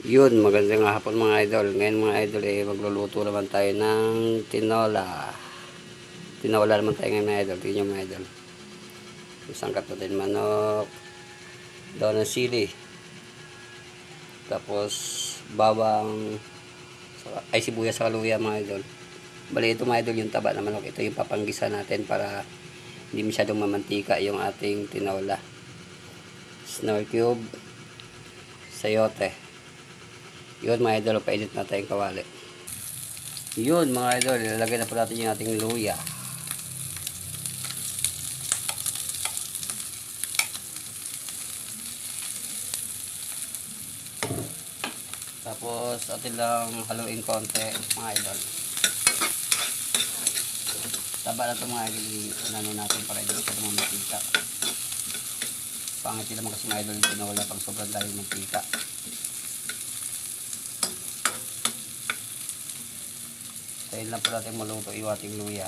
Yun, magandang hapon mga idol. Ngayon mga idol, magluluto naman tayo ng tinola. Tinola naman tayo ngayon mga idol. Tingnan mga idol. Isangkat natin manok, daw ng sili. Tapos, bawang, ay sibuyas sa kaluya mga idol. Bali ito mga idol yung taba ng manok. Ito yung papanggisa natin para hindi masyadong mamantika yung ating tinola. Knorr cube, sayote. Yun mga idol, painit na tayong kawali. Yun mga idol, ilalagay na po natin yung ating luya. Tapos atin lang haluin konti mga idol. Taba na ito mga idol, inano natin para hindi siya mamantika. Pangit naman kasi mga idol yung tinola pag sobrang dahil mantika. Tayo lang po natin maluto yung ating luya.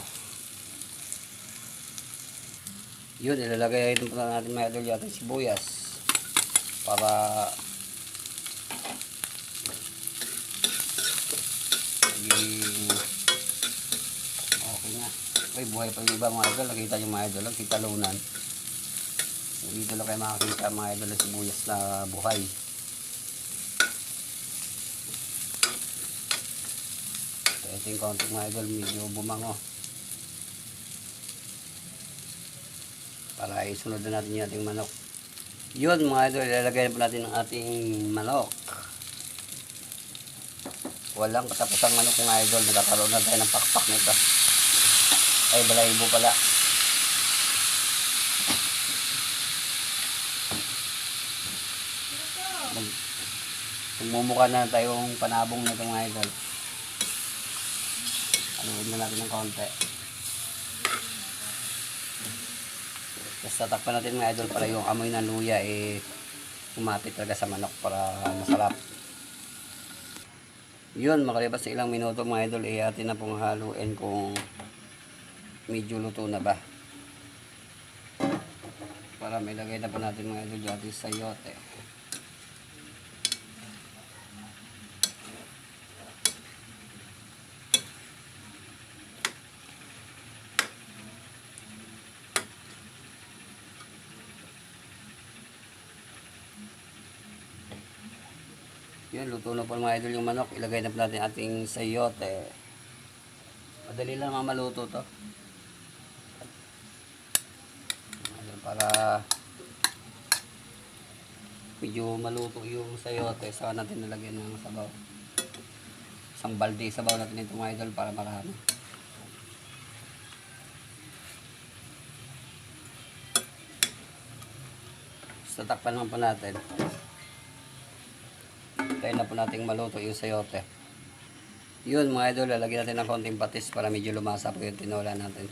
Yun, ilalagay din po natin mga idol yung ating sibuyas para okay na. Ay, buhay pa yung iba mga idol. Nakita yung mga idol, nakita talunan. Dito lang kayo makakita mga idol ng sibuyas na buhay. So, ito yung konting mga idol, medyo bumango. Para isunod na natin yung ating manok. Yun mga idol, ilalagay na po natin ang ating manok. Walang katapusang manok mga idol, nagkakaroon na tayo ng pakpak nito. Ay, balahibo pala. Mumukha na tayong panabong na ito mga idol. Aluin na natin ng konti. Tapos tatakpan natin mga idol para yung amoy ng luya umapit talaga sa manok para masarap. Yun, makalipas sa ilang minuto mga idol, atin na pong haluin kung medyo luto na ba. Para may lagay na po natin mga idol yung ating sayote. Yun, luto na po mga idol yung manok. Ilagay na po natin ating sayote. Madali lang mga maluto to. Para medyo maluto yung sayote, saka natin nalagyan ng sabaw. Isang balde sabaw natin ito mga idol para marami. So, takpan naman po natin. Tayo na po nating maluto yung sayote. Yun mga idol, lalagyan natin ng konting patis para medyo lumasa po yung tinola natin.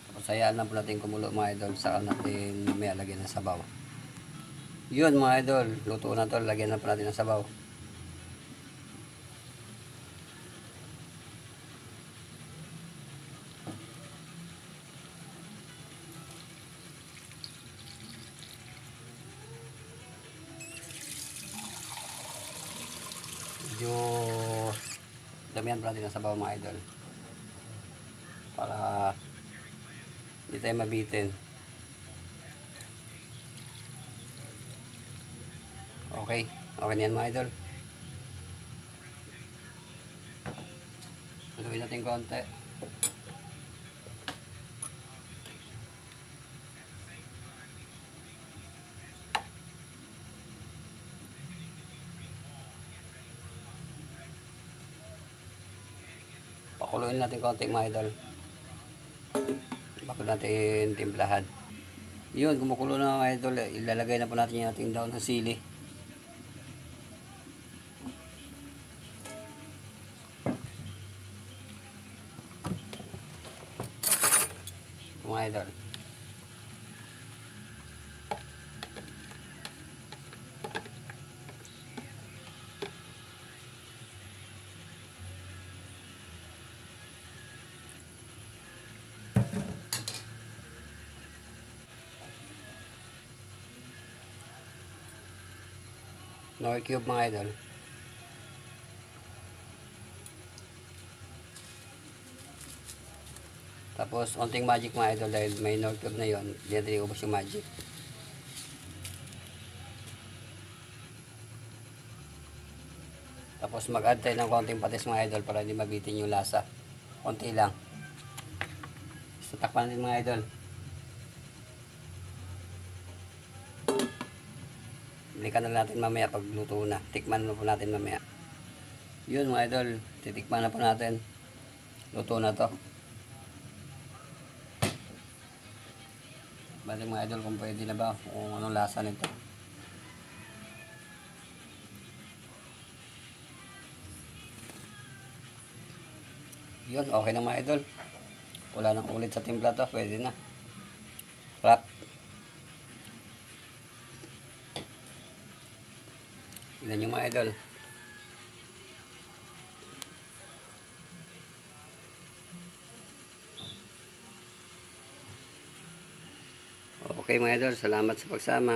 Tapos hayaan lang po natin kumulo mga idol, saka natin may lagyan ng sabaw. Yun mga idol, luto na to, lagyan na po natin ng sabaw. Medyo damihan pa natin ang sabaw mga idol para hindi tayo mabitin. Okay, okay na yan mga idol. Haluin natin konti. Pakuluin natin konti mga idol bago natin timplahan. Yun, kumukulo na mga idol, ilalagay na po natin yung ating daon ng sili. Mga idol, Nor cube mga idol. Tapos, onting magic mga idol dahil may nor cube na yon. Hindi natin iubos yung magic. Tapos, mag-add tayo ng konting patis mga idol para hindi mabitin yung lasa. Konti lang. So, takpan natin mga idol. Balikan na natin mamaya pag luto na. Tikman na po natin mamaya. Yun mga idol, titikman na po natin. Luto na to. Balik mga idol kung pwede na ba, kung anong lasa nito. Yun, okay na mga idol. Wala nang ulit sa timpla to, pwede na. Wrap. Tignan nyo mga idol. Okay mga idol, salamat sa pagsama.